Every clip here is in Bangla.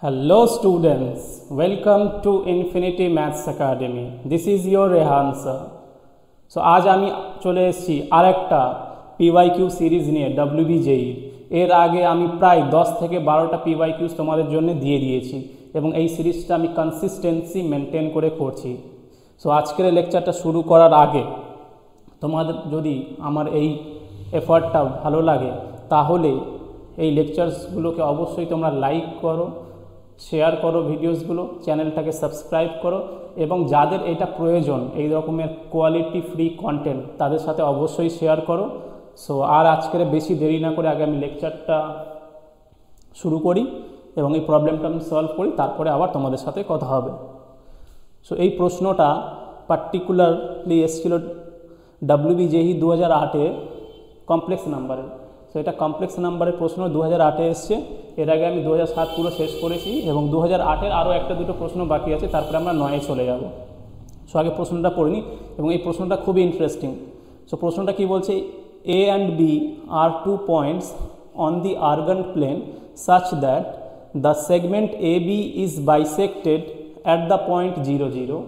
Hello students, welcome to Infinity Maths Academy. This is your Rehan sir. So आज আমি চলে এসেছি আরেকটা PYQ সিরিজ নিয়ে WBJE এর আগে আমি প্রায় 10 থেকে 12টা PYQs তোমাদের জন্য দিয়ে দিয়েছি এবং এই সিরিজটা আমি কনসিস্টেন্সি মেনটেন করে করছি। সো আজকের লেকচারটা শুরু করার আগে তোমাদের যদি আমার এই এফর্টটা ভালো লাগে তাহলে এই লেকচারসগুলোকে অবশ্যই তোমরা লাইক করো, শেয়ার করো ভিডিওসগুলো, চ্যানেলটাকে সাবস্ক্রাইব করো এবং যাদের এটা প্রয়োজন এই রকমের কোয়ালিটি ফ্রি কন্টেন্ট তাদের সাথে অবশ্যই শেয়ার করো। সো আর আজকের বেশি দেরি না করে আগে আমি লেকচারটা শুরু করি এবং এই প্রবলেমটা আমি সলভ করি, তারপরে আবার তোমাদের সাথে কথা হবে। সো এই প্রশ্নটা পার্টিকুলারলি এসেছিল WBJE 2008-এ কমপ্লেক্স নাম্বারের। সো এটা কমপ্লেক্স নাম্বারের প্রশ্ন 2008-এ এসছে। এর আগে আমি 2007 পুরো শেষ করেছি এবং 2008-এর আরও একটা দুটো প্রশ্ন বাকি আছে, তারপরে আমরা 9-এ চলে যাব। সো আগে প্রশ্নটা পড়ে নিই এবং এই প্রশ্নটা খুবই ইন্টারেস্টিং। সো প্রশ্নটা কি বলছে, A and B are 2 points on the Argand plane such that the segment AB is bisected at the point 0, 0,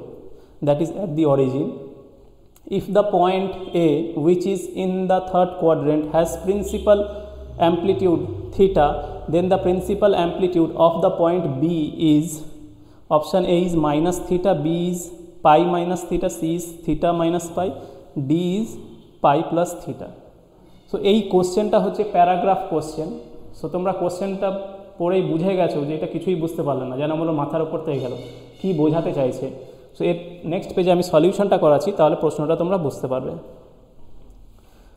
that is at the origin. If the point A, which is in the third quadrant, has principal amplitude theta, then the principal amplitude of the point B is, option A is minus theta, B is pi minus theta, C is theta minus pi, D is pi plus theta. So এই কোশ্চেনটা হচ্ছে প্যারাগ্রাফ কোশ্চেন। সো তোমরা কোশ্চেনটা পড়েই বুঝে গেছো যে এটা কিছুই বুঝতে পারলে না, যেন আমার মাথার উপর থেকে গেল কী বোঝাতে চাইছে। সো এর নেক্সট পেজে আমি সলিউশনটা করাচ্ছি, তাহলে প্রশ্নটা তোমরা বুঝতে পারবে।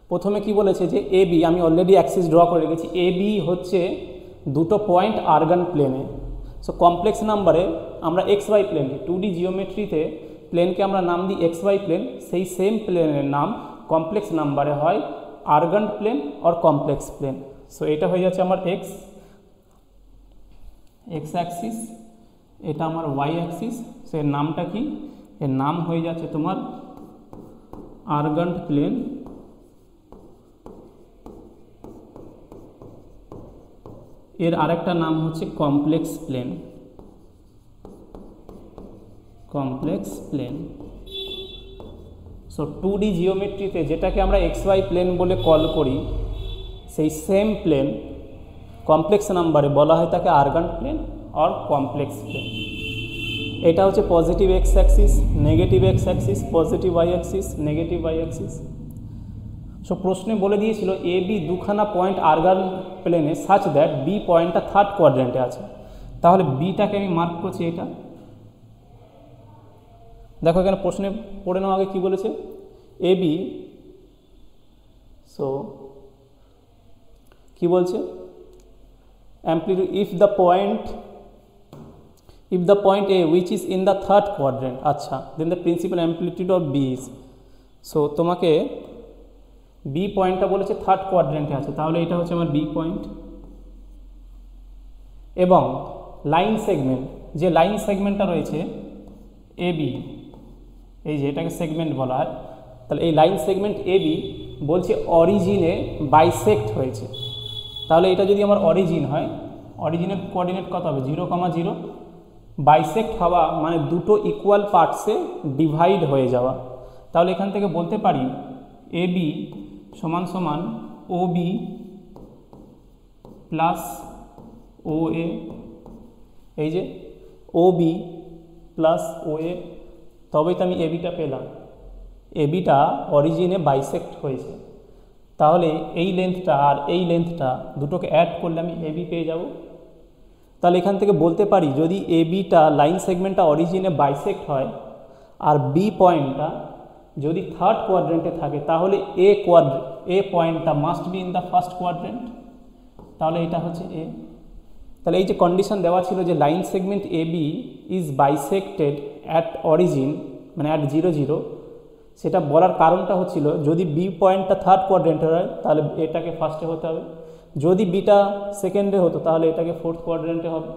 প্রথমে কি বলেছে যে AB, আমি অলরেডি অ্যাক্সিস ড্র করে রেখেছি। AB হচ্ছে দুটো পয়েন্ট আর্গান প্লেনে। সো কমপ্লেক্স নাম্বারে আমরা XY প্লেনকে 2D জিওমেট্রিতে প্লেনকে আমরা নাম দিই XY প্লেন, সেই সেম প্লেনের নাম কমপ্লেক্স নাম্বারে হয় Argand plane or complex plane. So এটা হয়ে যাচ্ছে আমার X অ্যাক্সিস, এটা আমার Y অ্যাক্সিস। সো এর নামটা কি, এর নাম হয়ে যাচ্ছে তোমার আর্গান্ট প্লেন এর আরেকটা নাম হচ্ছে complex plane, complex plane. So 2D জিওমেট্রিতে যেটাকে আমরা XY প্লেন বলে কল করি, সেই সেম প্লেন কমপ্লেক্স নাম্বারে বলা হয় তাকে Argand plane or complex plane. এটা হচ্ছে positive X axis, negative X axis, positive Y axis, negative Y axis. So প্রশ্নে বলে দিয়েছিল AB দুখানা পয়েন্ট আর্গান প্লেনে সাচ দ্যাট B পয়েন্টটা থার্ড কোয়াড্রেন্টে আছে। তাহলে বিটাকে আমি মার্ক করছি এটা। দেখো এখানে প্রশ্নে পড়ে নেওয়া আগে কী বলেছে, AB, সো কি বলছে, amplitude if the point A which is in the third quadrant, আচ্ছা, then the principal amplitude of B is, so তোমাকে B পয়েন্টটা বলেছে থার্ড কোয়াড্রেন্টে আছে, তাহলে এটা হচ্ছে আমার B পয়েন্ট। এবং লাইন সেগমেন্ট, যে লাইন সেগমেন্টটা রয়েছে AB, এই যে এটাকে সেগমেন্ট বলা হয়, তাহলে এই লাইন সেগমেন্ট AB বলছে অরিজিনে বাইসেক্ট হয়েছে। তাহলে এটা যদি আমার অরিজিন হয়, অরিজিনের কোঅর্ডিনেট কত হবে, 0, 0। বাইসেক্ট হওয়া মানে দুটো ইকুয়াল পার্টসে ডিভাইড হয়ে যাওয়া। তাহলে এখান থেকে বলতে পারি AB সমান সমান OB প্লাস OA, এই যে OB প্লাস OA, তবেই তো আমি ABটা পেলাম। ABটা অরিজিনে বাইসেক্ট হয়েছে, তাহলে এই লেন্থটা আর এই লেন্থটা দুটোকে অ্যাড করলে আমি AB পেয়ে যাব। তাহলে এখান থেকে বলতে পারি যদি ABটা লাইন সেগমেন্টটা অরিজিনে বাইসেক্ট হয় আর B পয়েন্টটা যদি থার্ড কোয়াড্রেন্টে থাকে, তাহলে A পয়েন্টটা must be in the first quadrant, তাহলে এটা হচ্ছে A। তাহলে এই যে কন্ডিশন দেওয়া ছিল যে line segment AB is বাইসেক্টেড at origin, মানে অ্যাট 0, 0, সেটা বলার কারণটা হচ্ছিল যদি B পয়েন্টটা থার্ড কোয়াড্রেন্টে হয় তাহলে এটাকে ফার্স্টে হতে হবে, যদি বিটা সেকেন্ডে হতো তাহলে এটাকে ফোর্থ কোয়াড্রেন্টে হবে।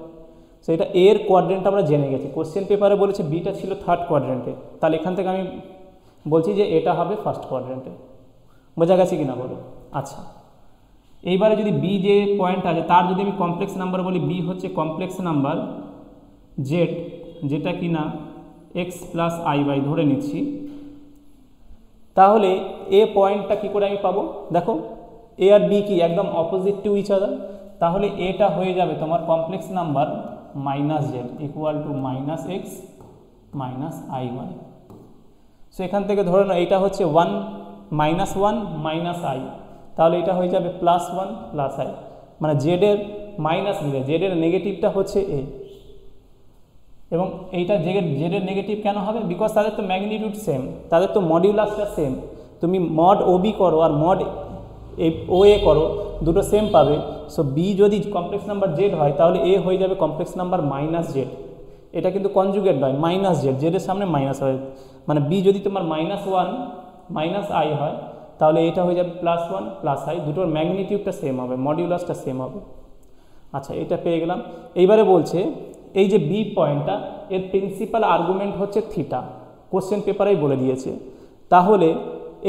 সো এটা এর কোয়াড্রেন্টটা আমরা জেনে গেছি, কোশ্চেন পেপারে বলেছে বিটা ছিল থার্ড কোয়াড্রেন্টে, তাহলে এখান থেকে আমি বলছি যে এটা হবে ফার্স্ট কোয়াড্রেন্টে। বোঝা গেছে কি না বলো? আচ্ছা, এইবারে যদি বি যে পয়েন্ট আছে তার যদি আমি কমপ্লেক্স নাম্বার বলি, বি হচ্ছে কমপ্লেক্স নাম্বার জেড, যেটা কি না এক্স প্লাস আই বাই ধরে নিচ্ছি, তাহলে এ পয়েন্টটা কী করে আমি পাবো? দেখো এ আর বি কি একদম অপোজিট টু ইচ আদার, তাহলে এটা হয়ে যাবে তোমার complex number minus z equal to minus x minus i y. So এখান থেকে ধরে নাও এইটা হচ্ছে ওয়ান মাইনাস আই, তাহলে এটা হয়ে যাবে +1 প্লাস আই, মানে জেডের মাইনাস নিলে জেডের নেগেটিভটা হচ্ছে এ, এবং এইটা জেডের নেগেটিভ কেন হবে? বিকজ তাদের তো ম্যাগনিটিউড সেম, তাদের তো মডিউলাসটা সেম। তুমি মড ও বি করো আর মড ও এ করো, দুটো সেম পাবে। সো বি যদি কমপ্লেক্স নাম্বার জেড হয় তাহলে এ হয়ে যাবে কমপ্লেক্স নাম্বার মাইনাস জেড। এটা কিন্তু কনজুগেট নয়, মাইনাস জেড, জেডের সামনে মাইনাস হয়, মানে বি যদি তোমার -1 মাইনাস আই হয় তাহলে এটা হয়ে যাবে +1 প্লাস আই, দুটোর ম্যাগনিটিউডটা সেম হবে, মডিউলাসটা সেম হবে। আচ্ছা, এটা পেয়ে গেলাম। এইবারে বলছে এই যে বি পয়েন্টটা এর প্রিন্সিপাল আর্গুমেন্ট হচ্ছে থিটা, কোশ্চেন পেপারেই বলে দিয়েছে। তাহলে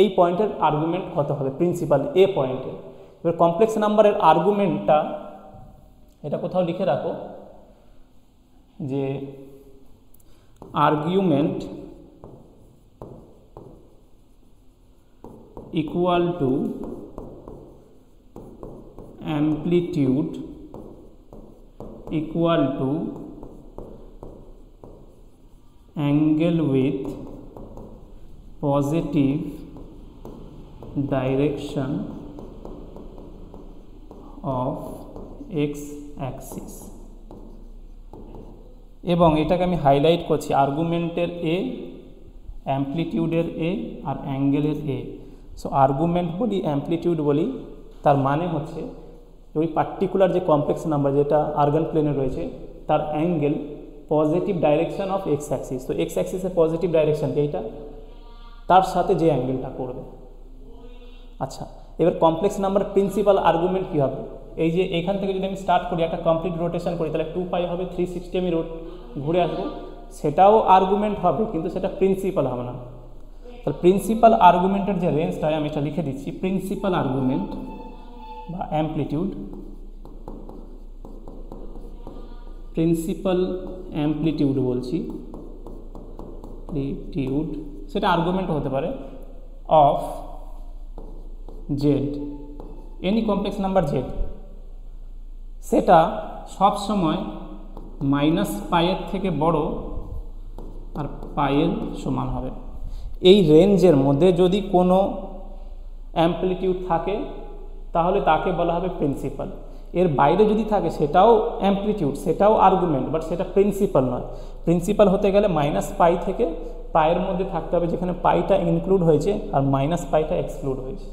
এই পয়েন্টের আর্গুমেন্ট কত হবে? প্রিন্সিপাল এ পয়েন্টের। এবার কমপ্লেক্স নাম্বারের আর্গুমেন্টটা এটা কোথাও লিখে রাখো যে argument equal to amplitude equal to angle with positive direction of x axis। এবং এটাকে আমি হাইলাইট করছি, আর্গুমেন্টের এ, অ্যাম্পলিটিউডের এ আর অ্যাঙ্গেলের এ। সো আর্গুমেন্ট বলি, অ্যাম্পলিটিউড বলি, তার মানে হচ্ছে ওই পার্টিকুলার যে কমপ্লেক্স নাম্বার যেটা আর্গান প্লেনে রয়েছে তার angle positive direction of x Axis. তো এক্স অ্যাক্সিসের পজিটিভ ডাইরেকশন এইটা, তার সাথে যে অ্যাঙ্গেলটা করবে। আচ্ছা, এবার কমপ্লেক্স নাম্বার প্রিন্সিপাল আর্গুমেন্ট কী হবে? এই যে এখান থেকে যদি আমি স্টার্ট করি, একটা কমপ্লিট রোটেশন করি, তাহলে 2π হবে, 360 আমি ঘুরে আসবো, সেটাও আর্গুমেন্ট হবে, কিন্তু সেটা প্রিন্সিপাল হবে না। তাহলে প্রিন্সিপাল আর্গুমেন্টের যে রেঞ্জটা আমি এটা লিখে দিচ্ছি, প্রিন্সিপাল আর্গুমেন্ট বা অ্যাম্পলিটিউড, প্রিন্সিপাল অ্যাম্পলিটিউড বলছি, অ্যাম্পলিটিউড সেটা আর্গুমেন্ট হতে পারে of Z, any complex number Z, সেটা সব সময় -π-এর থেকে বড় আর π-এর সমান হবে। এই রেঞ্জের মধ্যে যদি কোনো অ্যাম্পলিটিউড থাকে তাহলে তাকে বলা হবে প্রিন্সিপাল। এর বাইরে যদি থাকে সেটাও অ্যাম্পলিটিউড, সেটাও আর্গুমেন্ট, বাট সেটা প্রিন্সিপাল নয়। প্রিন্সিপাল হতে গেলে -π থেকে π-এর মধ্যে থাকতে হবে, যেখানে π-টা ইনক্লুড হয়েছে আর -π-টা এক্সক্লুড হয়েছে।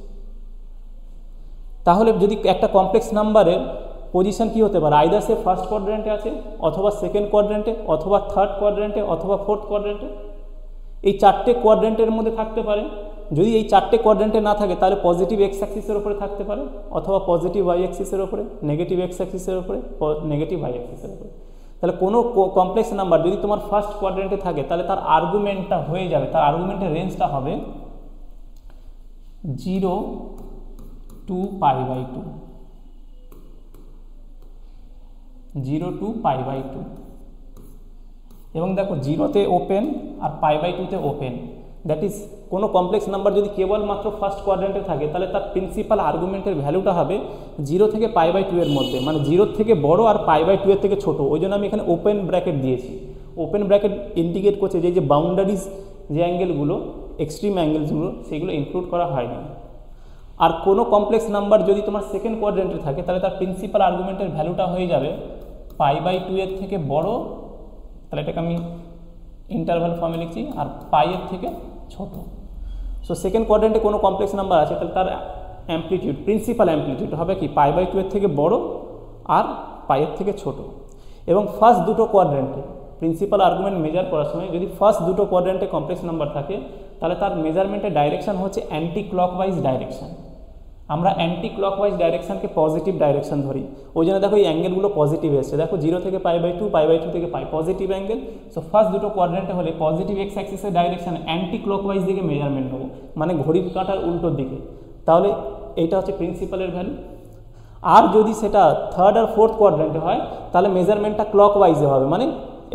তাহলে যদি একটা কমপ্লেক্স নাম্বারের পজিশন কী হতে পারে, আইদার সে ফার্স্ট কোয়াড্রেন্টে আছে, অথবা সেকেন্ড কোয়াড্রেন্টে, অথবা থার্ড কোয়াড্রেন্টে, অথবা ফোর্থ কোয়াড্রেন্টে, এই চারটে কোয়াড্রেন্টের মধ্যে থাকতে পারে। যদি এই চারটে কোয়াড্রেন্টে না থাকে তাহলে পজিটিভ এক্স অ্যাক্সিসের উপরে থাকতে পারে, অথবা পজিটিভ ওয়াই অ্যাক্সিসের উপরে, নেগেটিভ এক্স অ্যাক্সিসের উপরে, নেগেটিভ ওয়াই অ্যাক্সিসের উপরে। তাহলে কোনো কমপ্লেক্স নাম্বার যদি তোমার ফার্স্ট কোয়াড্রেন্টে থাকে তাহলে তার আর্গুমেন্টটা হয়ে যাবে, তার আর্গুমেন্টের রেঞ্জটা হবে 0 to π/2, 0 to π/2। এবং দেখো 0-তে ওপেন আর π/2-তে ওপেন, দ্যাট ইজ কোনো কমপ্লেক্স নাম্বার যদি কেবলমাত্র ফার্স্ট কোয়াড্রেন্টে থাকে তাহলে তার প্রিন্সিপাল আর্গুমেন্টের ভ্যালুটা হবে 0 থেকে π/2 এর মধ্যে, মানে 0 থেকে বড় আর π/2 এর থেকে ছোট। ওই জন্য আমি এখানে ওপেন ব্র্যাকেট দিয়েছি। ওপেন ব্র্যাকেট ইন্ডিকেট করছে যে বাউন্ডারিজ, যে অ্যাঙ্গেলগুলো, এক্সট্রিম অ্যাঙ্গেলসগুলো, সেগুলো ইনক্লুড করা হয়নি। আর কোনো কমপ্লেক্স নাম্বার যদি তোমার সেকেন্ড কোয়াড্রেন্টে থাকে তাহলে তার প্রিন্সিপাল আর্গুমেন্টের ভ্যালুটা হয়ে যাবে π/2 এর থেকে বড়, তাহলে এটাকে আমি ইন্টারভাল ফর্মে লিখছি, আর π-এর থেকে ছোট। সো সেকেন্ড কোয়াড্রেন্টে কোনো কমপ্লেক্স নাম্বার আছে তাহলে তার অ্যাম্পলিটিউড, প্রিন্সিপাল অ্যাম্পলিটিউড হবে কি π/2 এর থেকে বড় আর π-এর থেকে ছোট। এবং ফার্স্ট দুটো কোয়াড্রেন্টে প্রিন্সিপাল আর্গুমেন্ট মেজার করার সময় যদি ফার্স্ট দুটো কোয়াড্রেন্টে কমপ্লেক্স নাম্বার থাকে তাহলে তার মেজারমেন্টের ডাইরেকশন হচ্ছে অ্যান্টি ক্লকওয়াইজ ডাইরেকশন। আমরা অ্যান্টি ক্লকওয়াইজ ডাইরেকশনকে পজিটিভ ডাইরেকশন ধরি, ওই জন্য দেখো এই অ্যাঙ্গেলগুলো পজিটিভ এসছে। দেখো 0 থেকে π/2, π/2 থেকে π, পজিটিভ অ্যাঙ্গেল। সো ফার্স্ট দুটো কোয়াড্রেন্টে হলে পজিটিভ এক্স অ্যাক্সিসের ডাইরেকশন অ্যান্টি ক্লকওয়াইজ দিকে মেজারমেন্ট নেবো, মানে ঘড়ির কাঁটার উল্টোর দিকে। তাহলে এইটা হচ্ছে প্রিন্সিপালের ভ্যালু। আর যদি সেটা থার্ড আর ফোর্থ কোয়াড্রেন্টে হয় তাহলে মেজারমেন্টটা ক্লকওয়াইজে হবে, মানে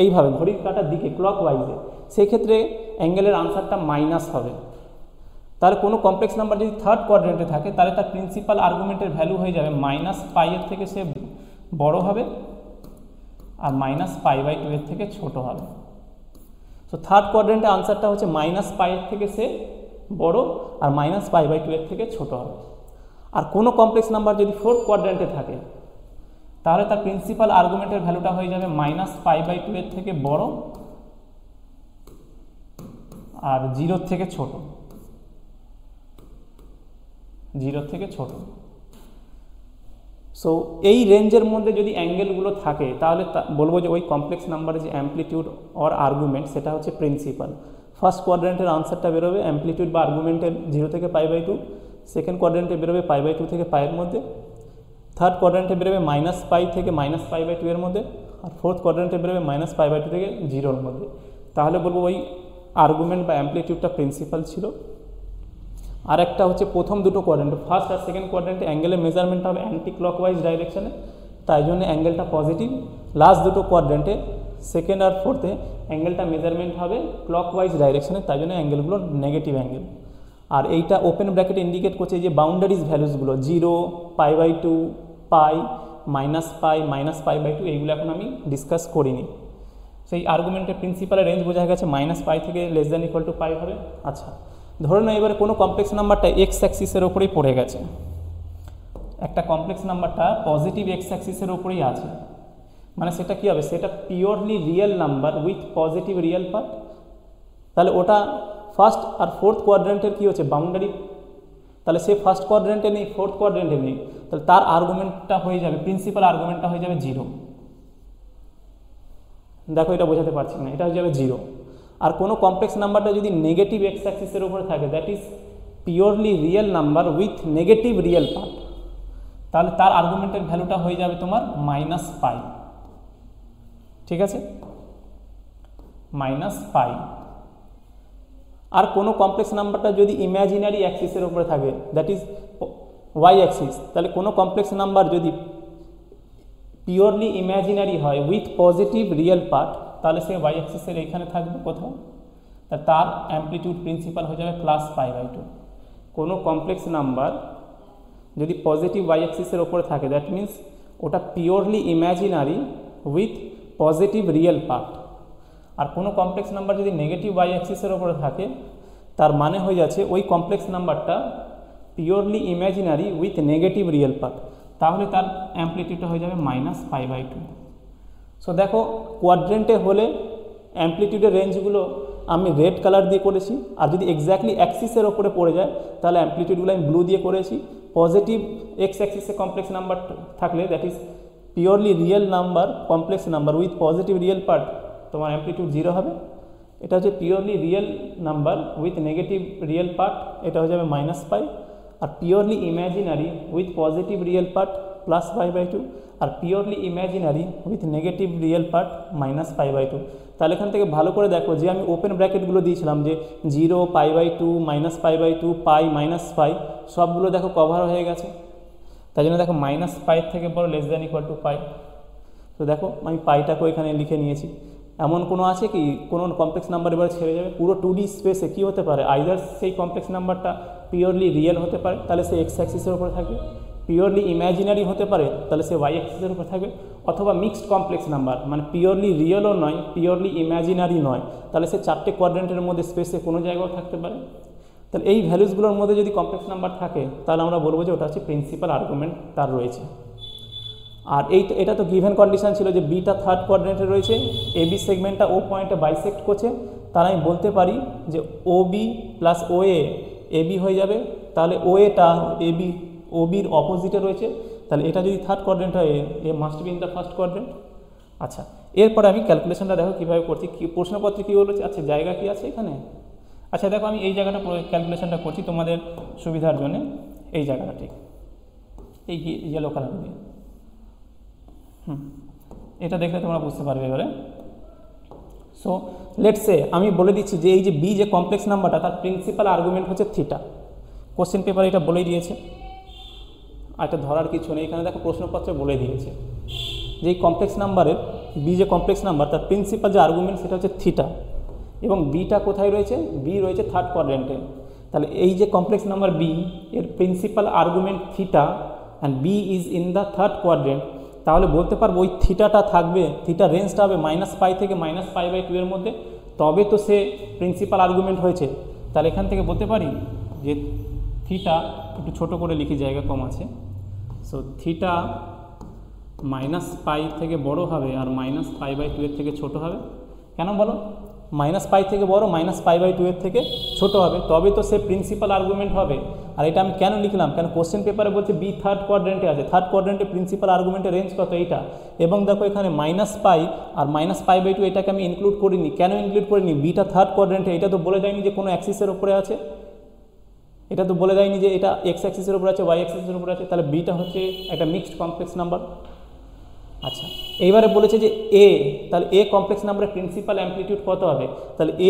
এইভাবে ঘড়ির কাঁটার দিকে ক্লকওয়াইজে, সেক্ষেত্রে অ্যাঙ্গেলের আনসারটা মাইনাস হবে। তাহলে কোনো কমপ্লেক্স নাম্বার যদি থার্ড কোয়াড্রেন্টে থাকে তাহলে তার প্রিন্সিপাল আর্গুমেন্টের ভ্যালু হয়ে যাবে -π এর থেকে সে বড় হবে আর -π/2 এর থেকে ছোট হবে। তো থার্ড কোয়াড্রেন্টে আনসারটা হচ্ছে -π এর থেকে সে বড় আর -π/2 এর থেকে ছোট হবে। আর কোনো কমপ্লেক্স নাম্বার যদি ফোর্থ কোয়াড্রেন্টে থাকে তাহলে তার প্রিন্সিপাল আর্গুমেন্টের ভ্যালুটা হয়ে যাবে -π/2 এর থেকে বড় আর 0 থেকে ছোট, 0 থেকে ছোট। সো এই রেঞ্জের মধ্যে যদি অ্যাঙ্গেলগুলো থাকে তাহলে বলবো যে ওই কমপ্লেক্স নাম্বারের যে অ্যাম্পলিটিউড অর আর্গুমেন্ট সেটা হচ্ছে প্রিন্সিপাল। ফার্স্ট কোয়াড্রেন্টের আনসারটা বেরোবে অ্যাম্পলিটিউড বা আর্গুমেন্টের 0 থেকে π/2, সেকেন্ড কোয়াড্রেন্টে বেরোবে π/2 থেকে π এর মধ্যে, থার্ড কোয়াড্রেন্টে বেরোবে -π থেকে -π/2 এর মধ্যে, আর ফোর্থ কোয়াড্রেন্টে বেরোবে -π/2 থেকে 0 এর মধ্যে। তাহলে বলবো ওই আর্গুমেন্ট বা অ্যাম্পলিটিউডটা প্রিন্সিপাল ছিল। আর একটা হচ্ছে প্রথম দুটো কোয়াড্রেন্ট, ফার্স্ট আর সেকেন্ড কোয়াড্রেন্টে অ্যাঙ্গেলের মেজারমেন্ট হবে অ্যান্টি ক্লকওয়াইজ ডাইরেকশনে, তাই জন্য অ্যাঙ্গেলটা পজিটিভ। লাস্ট দুটো কোয়াড্রেন্টে সেকেন্ড আর ফোর্থে অ্যাঙ্গেলটা মেজারমেন্ট হবে ক্লকওয়াইজ ডাইরেকশনে, তাই জন্য অ্যাঙ্গেলগুলো নেগেটিভ অ্যাঙ্গেল। আর এইটা ওপেন ব্র্যাকেটে ইন্ডিকেট করছে যে বাউন্ডারিজ ভ্যালুসগুলো 0, π/2, π, -π, -π/2 এইগুলো এখন আমি ডিসকাস করিনি। সেই আর্গুমেন্টের প্রিন্সিপালের রেঞ্জ বোঝা গেছে -π থেকে <= π হবে। আচ্ছা, ধরে নাও এবারে কোনো কমপ্লেক্স নাম্বারটা এক্স অ্যাক্সিসের ওপরেই পড়ে গেছে, একটা কমপ্লেক্স নাম্বারটা পজিটিভ এক্স অ্যাক্সিসের ওপরেই আছে, মানে সেটা কী হবে, সেটা purely real number with positive real part. তাহলে ওটা ফার্স্ট আর ফোর্থ কোয়াড্রেন্টের কী হচ্ছে বাউন্ডারি, তাহলে সে ফার্স্ট কোয়াড্রেন্টে নেই, ফোর্থ কোয়াড্রেন্টে নেই, তাহলে তার আর্গুমেন্টটা হয়ে যাবে, প্রিন্সিপাল আর্গুমেন্টটা হয়ে যাবে 0। দেখো এটা বোঝাতে পারছি না, এটা হয়ে যাবে 0। আর কোনো কমপ্লেক্স নাম্বারটা যদি নেগেটিভ এক্স অ্যাক্সিসের উপরে থাকে, that is purely real number with negative real part, তাহলে তার আর্গুমেন্টের ভ্যালুটা হয়ে যাবে তোমার -π। ঠিক আছে, -π। আর কোনো কমপ্লেক্স নাম্বারটা যদি ইমাজিনারি অ্যাক্সিসের উপরে থাকে, দ্যাট ইজ ওয়াই অ্যাক্সিস, তাহলে কোনো কমপ্লেক্স নাম্বার যদি পিওরলি ইমাজিনারি হয় উইথ পজিটিভ রিয়েল পার্ট, তাহলে সে ওয়াই অ্যাক্সিসের এইখানে থাকবে কোথাও, তার অ্যাম্পলিটিউড প্রিন্সিপাল হয়ে যাবে +π/2। কোনো কমপ্লেক্স নাম্বার যদি পজিটিভ ওয়াই অ্যাক্সিসের ওপরে থাকে, দ্যাট মিন্স ওটা purely imaginary with positive real part. আর কোনো কমপ্লেক্স নাম্বার যদি নেগেটিভ ওয়াই অ্যাক্সিসের ওপরে থাকে, তার মানে হয়ে যাচ্ছে ওই কমপ্লেক্স নাম্বারটা purely imaginary with negative real part, তাহলে তার অ্যাম্পলিটিউডটা হয়ে যাবে -π/2। সো দেখো কোয়াড্রেন্টে হলে অ্যাম্পলিটিউডের রেঞ্জগুলো আমি রেড কালার দিয়ে করেছি, আর যদি এক্স্যাক্টলি অ্যাক্সিসের ওপরে পড়ে যায় তাহলে অ্যাম্পলিটিউডগুলো আমি ব্লু দিয়ে করেছি। পজিটিভ এক্স অ্যাক্সিসে কমপ্লেক্স নাম্বার থাকলে, that is purely real number, complex number with positive real part, তোমার অ্যাম্পলিটিউড 0 হবে। এটা হচ্ছে purely real number with negative real part, এটা হয়ে যাবে -π। আর purely imaginary with positive real part +π/2, আর purely imaginary with negative real part -π/2। তাহলে এখান থেকে ভালো করে দেখো যে আমি ওপেন ব্র্যাকেটগুলো দিয়েছিলাম যে 0, π/2, -π/2, π, -π, সবগুলো দেখো কভার হয়ে গেছে। তাই জন্য দেখো -π থেকে বড় <= π। তো দেখো আমি পাইটাকেও এখানে লিখে নিয়েছি। এমন কোনো আছে কি কোনো কমপ্লেক্স নাম্বার এবারে ছেড়ে যাবে পুরো 2D স্পেসে, কী হতে পারে, আইদার সেই কমপ্লেক্স নাম্বারটা পিওরলি রিয়েল হতে পারে, তাহলে সে এক্স অ্যাক্সিসের উপরে থাকবে, পিওরলি ইমাজিনারি হতে পারে, তাহলে সে ওয়াই অ্যাক্সিসের উপরে থাকবে, অথবা মিক্সড কমপ্লেক্স নাম্বার, মানে পিওরলি রিয়েলও নয় পিওরলি ইমাজিনারি নয়, তাহলে সে 4টে কোয়াড্রেন্টের মধ্যে স্পেসে কোনো জায়গাও থাকতে পারে। তাহলে এই ভ্যালুসগুলোর মধ্যে যদি কমপ্লেক্স নাম্বার থাকে তাহলে আমরা বলবো যে ওটা হচ্ছে প্রিন্সিপাল আর্গুমেন্ট তার রয়েছে। আর এটা তো গিভেন কন্ডিশন ছিল যে বিটা থার্ড কোয়াড্রেন্টে রয়েছে, এবি সেগমেন্টটা ও পয়েন্টে বাইসেক্ট করছে, তার আমি বলতে পারি যে OB + OA এবি হয়ে যাবে, তাহলে OAটা OBর অপোজিটে রয়েছে, তাহলে এটা যদি থার্ড কোয়াড্রেন্ট হয় a must be in the first quadrant. আচ্ছা, এরপরে আমি ক্যালকুলেশনটা দেখো কীভাবে করছি, প্রশ্নপত্রে কী বলেছে, আচ্ছা জায়গা কি আছে এখানে। আচ্ছা দেখো আমি এই জায়গাটা ক্যালকুলেশনটা করছি তোমাদের সুবিধার জন্য, এই জায়গাটা ঠিক এই ইয়েলো কালার দিয়ে, এটা দেখলে তোমরা বুঝতে পারবে এবারে। সো লেটস সে আমি বলে দিচ্ছি যে এই যে বি যে কমপ্লেক্স নাম্বারটা তার প্রিন্সিপাল আর্গুমেন্ট হচ্ছে থিটা, কোশ্চেন পেপারে এটা বলেই দিয়েছে। এটা ধরার কিছু নেই, এখানে দেখো প্রশ্নপত্রে বলে দিয়েছে যে এই কমপ্লেক্স নাম্বারের বি যে কমপ্লেক্স নাম্বার তার প্রিন্সিপাল যে আর্গুমেন্ট সেটা হচ্ছে থিটা, এবং বিটা কোথায় রয়েছে, বি রয়েছে থার্ড কোয়াড্রেন্টে। তাহলে এই যে কমপ্লেক্স নাম্বার বি এর principal argument theta and B is in the third quadrant, তাহলে বলতে পারবো ওই থিটাটা থাকবে, থিটার রেঞ্জটা হবে -π থেকে -π/2 এর মধ্যে, তবে তো সে প্রিন্সিপাল আর্গুমেন্ট হয়েছে। তাহলে এখান থেকে বলতে পারি যে থিটা, একটু ছোটো করে লিখি জায়গা কম আছে, সো থিটা -π থেকে বড় হবে আর -π/2 এর থেকে ছোট হবে। কেন বলো, -π থেকে বড় -π/2 এর থেকে ছোট হবে, তবে তো সে প্রিন্সিপাল আর্গুমেন্ট হবে। আর এটা আমি কেন লিখলাম, কেন কোশ্চেন পেপারে বলছে বি থার্ড কোয়াড্রেন্টে আছে, থার্ড কোয়াড্রেন্টে প্রিন্সিপাল আর্গুমেন্টের রেঞ্জ কত, এইটা। এবং দেখো এখানে -π আর -π/2 এটাকে আমি ইনক্লুড করিনি। কেন ইনক্লুড করিনি, বিটা থার্ড কোয়াড্রেন্টে, এটা তো বলে দেয়নি যে কোনো অ্যাক্সিসের উপরে আছে, এটা তো বলে দেয়নি যে এটা এক্স অ্যাক্সিসের উপরে আছে, ওয়াই অ্যাক্সিসের উপরে আছে, তাহলে বিটা হচ্ছে একটা মিক্সড কমপ্লেক্স নাম্বার। আচ্ছা, এইবারে বলেছে যে এ, তাহলে এ কমপ্লেক্স নাম্বারের প্রিন্সিপাল অ্যামপ্লিটিউড কত হবে, তাহলে এ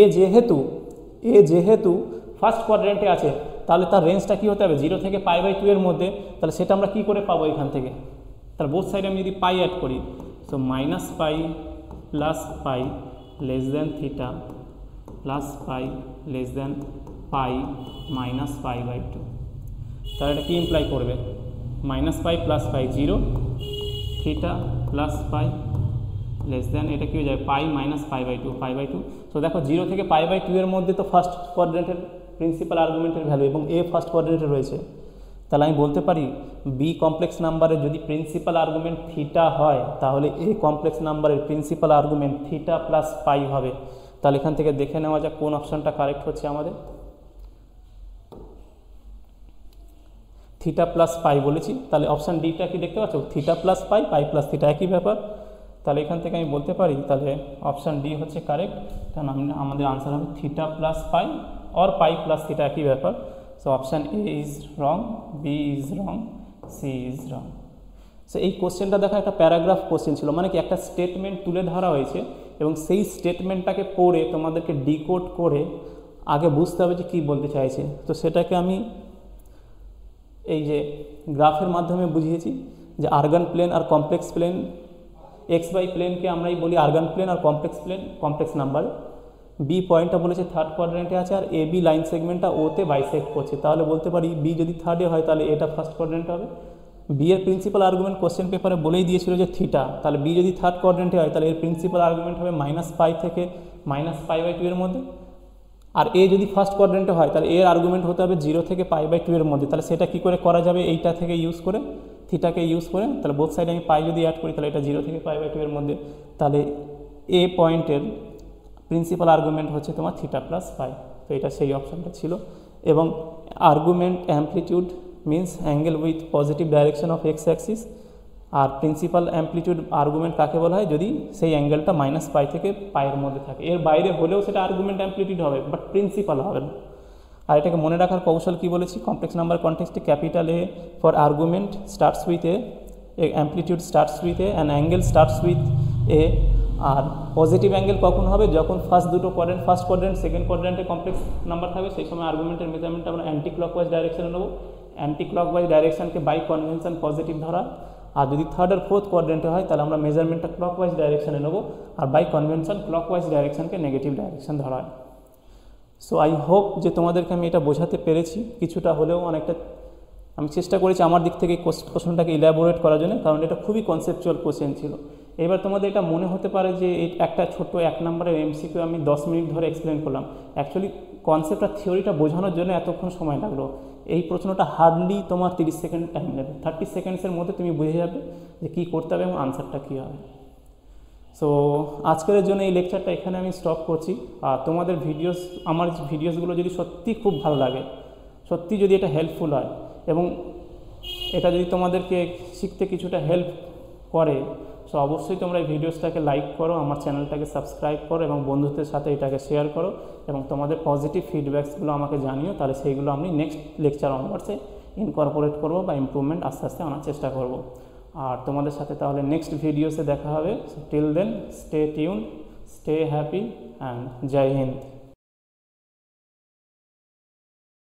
যেহেতু ফার্স্ট কোয়াড্রেন্টে আছে, তাহলে তার রেঞ্জটা কী হতে হবে, 0 থেকে π/2 এর মধ্যে। তাহলে সেটা আমরা কী করে পাবো এখান থেকে, তাহলে বোথ সাইডে আমি যদি পাই অ্যাড করি, so -π + π less than theta plus π less than π -π/2, তাহলে এটা কী ইমপ্লাই করবে, -π + π 0, থিটা প্লাস π লেস দেন, এটা কী হয়ে যায়, π -π/2। তো দেখো 0 থেকে π/2 এর মধ্যে তো ফার্স্ট কোয়াড্রেন্টের প্রিন্সিপাল আর্গুমেন্টের ভ্যালু, এবং এ ফার্স্ট কোয়াড্রেন্টে রয়েছে। তাহলে আমি বলতে পারি বি কমপ্লেক্স নাম্বারের যদি প্রিন্সিপাল আর্গুমেন্ট থিটা হয়, তাহলে এ কমপ্লেক্স নাম্বারের প্রিন্সিপাল আর্গুমেন্ট থিটা প্লাস π হবে। তাহলে এখান থেকে দেখে নেওয়া যাক কোন অপশানটা কারেক্ট হচ্ছে আমাদের। থিটা প্লাস π বলেছি, তাহলে অপশান ডিটা কি দেখতে পাচ্ছ, থিটা প্লাস π, π প্লাস থিটা একই ব্যাপার। তাহলে এখান থেকে আমি বলতে পারি তাহলে অপশান ডি হচ্ছে কারেক্ট, কারণ আমাদের আনসার হবে থিটা প্লাস π और π প্লাস থিটা একই ব্যাপার। So option A is wrong, B is wrong, C is wrong. So এই কোশ্চেনটা দেখা একটা প্যারাগ্রাফ কোশ্চেন ছিল, মানে কি একটা স্টেটমেন্ট তুলে ধরা হয়েছে এবং সেই স্টেটমেন্টটাকে পড়ে তোমাদেরকে ডিকোড করে আগে বুঝতে হবে যে কী বলতে চাইছে। তো সেটাকে আমি এই যে গ্রাফের মাধ্যমে বুঝিয়েছি যে আর্গান প্লেন আর কমপ্লেক্স প্লেন, XY প্লেনকে আমরাই বলি আর্গান প্লেন আর complex plane complex number. B পয়েন্টটা বলেছে থার্ড কোয়াড্রেন্টে আছে আর এ বি লাইন সেগমেন্টটা ওতে বাইসেক্ট করছে, তাহলে বলতে পারি বি যদি থার্ডে হয় তাহলে এটা ফার্স্ট কোয়াড্রেন্টে হবে। বি এর প্রিন্সিপাল আর্গুমেন্ট কোশ্চেন পেপারে বলেই দিয়েছিল যে থিটা, তাহলে বি যদি থার্ড কোয়াড্রেন্টে হয় তাহলে এর প্রিন্সিপাল আর্গুমেন্ট হবে -π থেকে -π/2 এর মধ্যে। আর এ যদি ফার্স্ট কোয়াড্রেন্টে হয় তাহলে এর আর্গুমেন্ট হতে হবে 0 থেকে π/2 এর মধ্যে। তাহলে সেটা কী করে করা যাবে, এইটা থেকে ইউজ করে, থিটাকে ইউজ করে, তাহলে বোথ সাইডে আমি π যদি অ্যাড করি তাহলে এটা 0 থেকে π/2 এর মধ্যে। তাহলে এ পয়েন্টের প্রিন্সিপাল আর্গুমেন্ট হচ্ছে তোমার থিটা প্লাস π, তো এটা সেই অপশানটা ছিল। এবং argument amplitude means angle with positive direction of x axis, আর প্রিন্সিপাল অ্যামপ্লিটিউড আর্গুমেন্ট কাকে বলা হয়, যদি সেই অ্যাঙ্গেলটা -π থেকে π এর মধ্যে থাকে, এর বাইরে হলেও সেটা আর্গুমেন্ট অ্যামপ্লিটিউড হবে বাট প্রিন্সিপাল হবে না। আর এটাকে মনে রাখার কৌশল কি বলেছি, কমপ্লেক্স নাম্বার কনটেক্সটে capital A for argument starts with A, amplitude starts with A and angle starts with A. আর পজিটিভ অ্যাঙ্গেল কখন হবে, যখন ফার্স্ট দুটো কোয়াড্রেন্ট, ফার্স্ট কোয়াড্রেন্ট সেকেন্ড কোয়াড্রেন্টে কমপ্লেক্স নাম্বার থাকবে, সেই সময় আর্গুমেন্টের মেজারমেন্ট আমরা অ্যান্টি ক্লকওয়াইজ ডাইরেকশনে নেবো। অ্যান্টি ক্লকওয়াইজ ডাইরেকশনকে বাই কনভেনশন পজিটিভ ধরা। আর যদি থার্ড আর ফোর্থ কোয়াড্রেন্টে হয় তাহলে আমরা মেজারমেন্টটা ক্লকওয়াইজ ডাইরেকশনে নেবো, আর বাই কনভেনশন ক্লকওয়াইজ ডাইরেকশনকে নেগেটিভ ডাইরেকশন ধরা হয়। সো আই হোপ যে তোমাদেরকে আমি এটা বোঝাতে পেরেছি, কিছুটা হলেও অনেকটা আমি চেষ্টা করেছি আমার দিক থেকে কোশ্চেনটাকে ইলাবোরেট করার জন্য, কারণ এটা খুবই কনসেপচুয়াল কোশ্চেন ছিল। এবার তোমাদের এটা মনে হতে পারে যে এই একটা ছোট্ট 1 নম্বরের MCQ আমি 10 মিনিট ধরে এক্সপ্লেন করলাম, অ্যাকচুয়ালি কনসেপ্ট আর থিওরিটা বোঝানোর জন্য এতক্ষণ সময় লাগলো। এই প্রশ্নটা হার্ডলি তোমার 30 সেকেন্ড টাইম নেবে, 30 সেকেন্ডসের মধ্যে তুমি বুঝে যাবে যে কী করতে হবে এবং আনসারটা কী হবে। সো আজকের জন্য এই লেকচারটা এখানে আমি স্টপ করছি। আর তোমাদের আমার ভিডিওসগুলো যদি সত্যি খুব ভালো লাগে, সত্যি যদি এটা হেল্পফুল হয় এবং এটা যদি তোমাদেরকে শিখতে কিছুটা হেল্প করে, সো অবশ্যই তোমরা এই ভিডিওসটাকে লাইক করো, আমার চ্যানেলটাকে সাবস্ক্রাইব করো এবং বন্ধুদের সাথে এটাকে শেয়ার করো এবং তোমাদের পজিটিভ ফিডব্যাকসগুলো আমাকে জানিও, তাহলে সেইগুলো আমি নেক্সট লেকচার অনওয়ার্ডসে ইনকর্পোরেট করবো বা ইমপ্রুভমেন্ট আস্তে আস্তে আনার চেষ্টা করব। আর তোমাদের সাথে তাহলে নেক্সট ভিডিওসে দেখা হবে। Till then stay tuned, stay happy and Jai Hind.